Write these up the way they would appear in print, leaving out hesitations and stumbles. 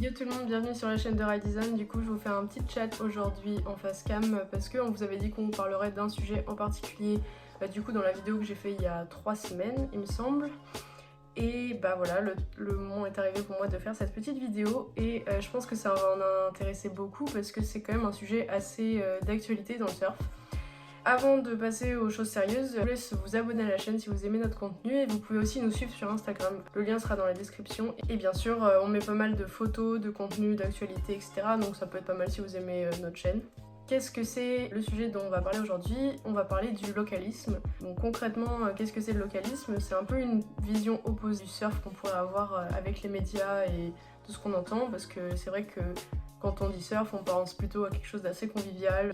Yo tout le monde, bienvenue sur la chaîne de Rydesign. Du coup je vous fais un petit chat aujourd'hui en face cam parce qu'on vous avait dit qu'on vous parlerait d'un sujet en particulier du coup dans la vidéo que j'ai fait il y a 3 semaines il me semble. Et bah voilà, le moment est arrivé pour moi de faire cette petite vidéo et je pense que ça va en intéresser beaucoup parce que c'est quand même un sujet assez d'actualité dans le surf. Avant de passer aux choses sérieuses, je vous laisse vous abonner à la chaîne si vous aimez notre contenu et vous pouvez aussi nous suivre sur Instagram. Le lien sera dans la description. Et bien sûr, on met pas mal de photos, de contenu, d'actualité, etc. Donc ça peut être pas mal si vous aimez notre chaîne. Qu'est-ce que c'est le sujet dont on va parler aujourd'hui? On va parler du localisme. Donc concrètement, qu'est-ce que c'est le localisme? C'est un peu une vision opposée du surf qu'on pourrait avoir avec les médias et tout ce qu'on entend, parce que c'est vrai que quand on dit surf, on pense plutôt à quelque chose d'assez convivial.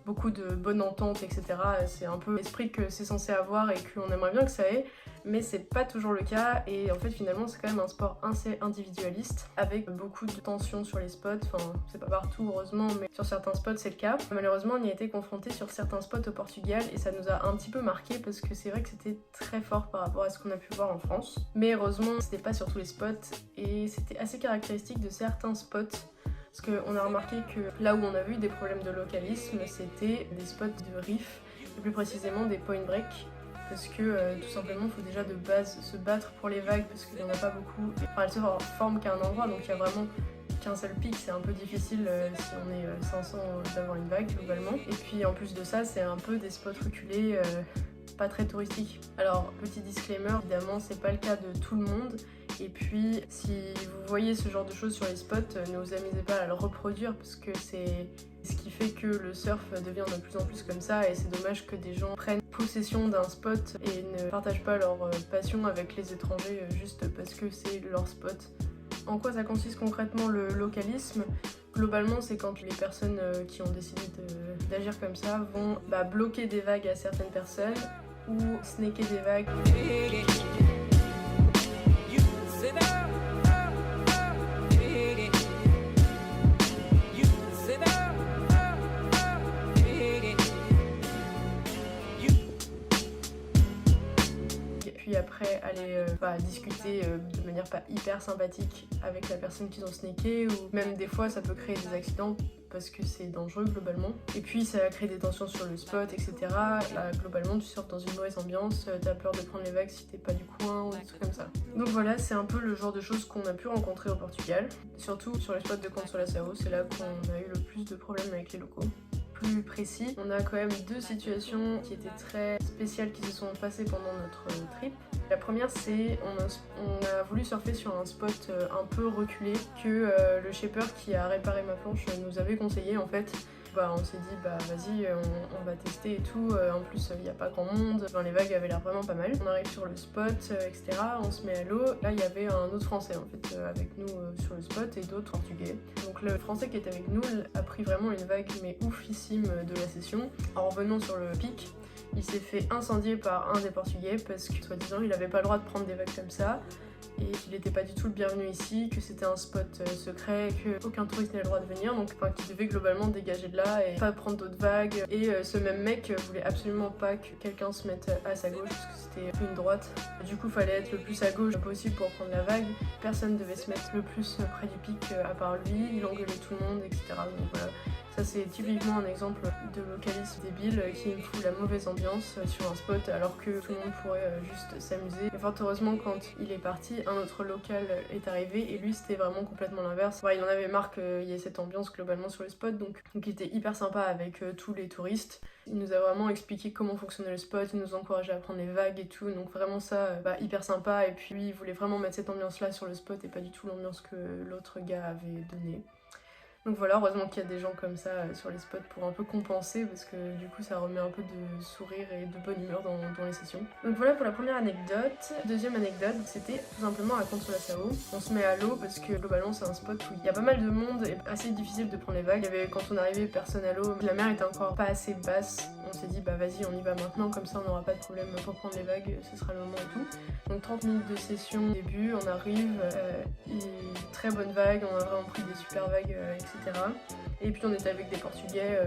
Beaucoup de bonne entente, etc. C'est un peu l'esprit que c'est censé avoir et qu'on aimerait bien que ça ait, mais c'est pas toujours le cas et en fait finalement c'est quand même un sport assez individualiste avec beaucoup de tensions sur les spots, enfin c'est pas partout heureusement, mais sur certains spots c'est le cas. Malheureusement on y a été confronté sur certains spots au Portugal et ça nous a un petit peu marqué parce que c'est vrai que c'était très fort par rapport à ce qu'on a pu voir en France, mais heureusement c'était pas sur tous les spots et c'était assez caractéristique de certains spots. Parce qu'on a remarqué que là où on a vu des problèmes de localisme, c'était des spots de reef, et plus précisément des point break, parce que tout simplement il faut déjà de base se battre pour les vagues parce qu'il n'y en a pas beaucoup. Enfin elles se forment qu'à un endroit, donc il y a vraiment qu'un seul pic, c'est un peu difficile si on est 500 d'avoir une vague globalement. Et puis en plus de ça, c'est un peu des spots reculés, pas très touristiques. Alors petit disclaimer, évidemment c'est pas le cas de tout le monde. Et puis si vous voyez ce genre de choses sur les spots, ne vous amusez pas à le reproduire parce que c'est ce qui fait que le surf devient de plus en plus comme ça et c'est dommage que des gens prennent possession d'un spot et ne partagent pas leur passion avec les étrangers juste parce que c'est leur spot. En quoi ça consiste concrètement le localisme? Globalement, c'est quand les personnes qui ont décidé d'agir comme ça vont bloquer des vagues à certaines personnes ou snaker des vagues. Puis après aller discuter de manière pas hyper sympathique avec la personne qu'ils ont snaké, ou même des fois ça peut créer des accidents parce que c'est dangereux globalement. Et puis ça crée des tensions sur le spot, etc. Là, globalement tu sors dans une mauvaise ambiance, t'as peur de prendre les vagues si t'es pas du coin ou des trucs comme ça. Donc voilà, c'est un peu le genre de choses qu'on a pu rencontrer au Portugal. Surtout sur les spots de Consolação, c'est là qu'on a eu le plus de problèmes avec les locaux. Plus précis, on a quand même deux situations qui étaient très spéciales qui se sont passées pendant notre trip. La première, c'est on a voulu surfer sur un spot un peu reculé que le shaper qui a réparé ma planche nous avait conseillé en fait. On s'est dit vas-y on va tester et tout, en plus il n'y a pas grand monde, les vagues avaient l'air vraiment pas mal. On arrive sur le spot, etc, on se met à l'eau, là il y avait un autre français en fait avec nous sur le spot et d'autres portugais. Donc le français qui était avec nous a pris vraiment une vague mais oufissime de la session. En revenant sur le pic, il s'est fait incendier par un des portugais parce que soi-disant il avait pas le droit de prendre des vagues comme ça et qu'il n'était pas du tout le bienvenu ici, que c'était un spot secret, qu'aucun touriste n'avait le droit de venir, donc qu'il devait globalement dégager de là et pas prendre d'autres vagues. Et ce même mec voulait absolument pas que quelqu'un se mette à sa gauche parce que c'était une droite. Du coup, fallait être le plus à gauche possible pour prendre la vague. Personne devait se mettre le plus près du pic à part lui, il engueulait tout le monde, etc. Donc voilà. Ça c'est typiquement un exemple de localisme débile qui me fout la mauvaise ambiance sur un spot alors que tout le monde pourrait juste s'amuser. Et fort heureusement quand il est parti, un autre local est arrivé et lui c'était vraiment complètement l'inverse. Il en avait marre qu'il y ait cette ambiance globalement sur le spot, donc il était hyper sympa avec tous les touristes. Il nous a vraiment expliqué comment fonctionnait le spot, il nous encourageait à prendre les vagues et tout, donc vraiment ça hyper sympa. Et puis lui il voulait vraiment mettre cette ambiance là sur le spot et pas du tout l'ambiance que l'autre gars avait donnée. Donc voilà, heureusement qu'il y a des gens comme ça sur les spots pour un peu compenser parce que du coup ça remet un peu de sourire et de bonne humeur dans les sessions. Donc voilà pour la première anecdote. Deuxième anecdote, c'était tout simplement à Consolação. On se met à l'eau parce que globalement c'est un spot où il y a pas mal de monde et assez difficile de prendre les vagues. Quand on arrivait personne à l'eau, la mer était encore pas assez basse. On s'est dit vas-y on y va maintenant, comme ça on n'aura pas de problème pour prendre les vagues, ce sera le moment et tout. Donc 30 minutes de session au début, on arrive, très bonne vague, on a vraiment pris des super vagues, etc. etc. Et puis on était avec des Portugais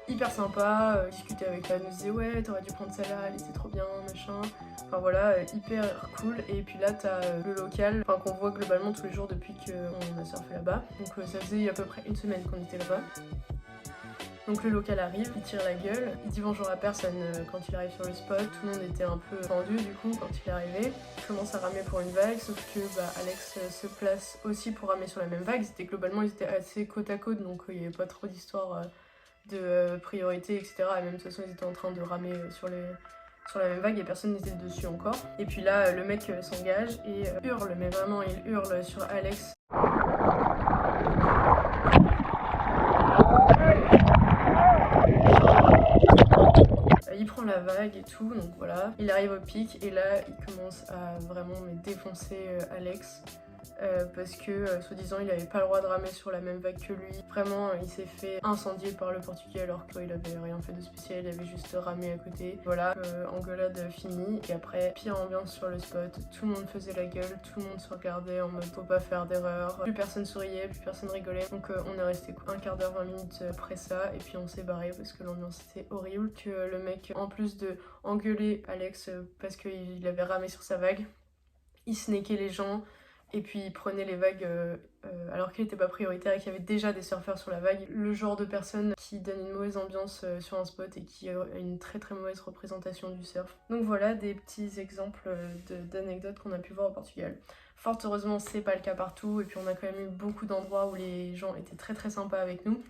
hyper sympas, discuter avec eux, nous disaient ouais t'aurais dû prendre celle-là, elle était trop bien, machin. Enfin voilà, hyper cool. Et puis là t'as le local, enfin qu'on voit globalement tous les jours depuis qu'on a surfé là-bas. Donc ça faisait à peu près une semaine qu'on était là-bas. Donc le local arrive, il tire la gueule, il dit bonjour à personne quand il arrive sur le spot. Tout le monde était un peu tendu du coup quand il est arrivé. Il commence à ramer pour une vague, sauf que Alex se place aussi pour ramer sur la même vague. Globalement ils étaient assez côte à côte, donc il n'y avait pas trop d'histoire de priorité, etc. Et même de toute façon ils étaient en train de ramer sur la même vague et personne n'était dessus encore. Et puis là le mec s'engage et hurle, mais vraiment il hurle sur Alex. Il prend la vague et tout, donc voilà. Il arrive au pic et là il commence à vraiment défoncer Alex. Parce que soi-disant il avait pas le droit de ramer sur la même vague que lui. Vraiment il s'est fait incendier par le Portugais alors qu'il avait rien fait de spécial, il avait juste ramé à côté. Voilà, engueulade finie. Et après, pire ambiance sur le spot, tout le monde faisait la gueule, tout le monde se regardait en mode faut pas faire d'erreur. Plus personne souriait, plus personne rigolait. Donc on est resté un quart d'heure, 20 minutes après ça et puis on s'est barré parce que l'ambiance était horrible. Que le mec, en plus de engueuler Alex parce qu'il avait ramé sur sa vague, il snakeait les gens. Et puis il prenait les vagues alors qu'il n'était pas prioritaire et qu'il y avait déjà des surfeurs sur la vague. Le genre de personne qui donne une mauvaise ambiance sur un spot et qui a une très très mauvaise représentation du surf. Donc voilà des petits exemples d'anecdotes qu'on a pu voir au Portugal. Fort heureusement c'est pas le cas partout et puis on a quand même eu beaucoup d'endroits où les gens étaient très très sympas avec nous.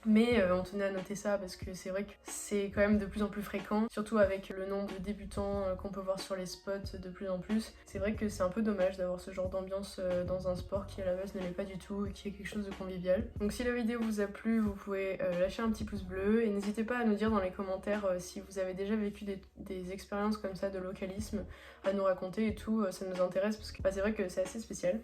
Mais on tenait à noter ça parce que c'est vrai que c'est quand même de plus en plus fréquent, surtout avec le nombre de débutants qu'on peut voir sur les spots de plus en plus. C'est vrai que c'est un peu dommage d'avoir ce genre d'ambiance dans un sport qui à la base ne l'est pas du tout et qui est quelque chose de convivial. Donc si la vidéo vous a plu, vous pouvez lâcher un petit pouce bleu et n'hésitez pas à nous dire dans les commentaires si vous avez déjà vécu des expériences comme ça de localisme, à nous raconter et tout, ça nous intéresse parce que c'est vrai que c'est assez spécial.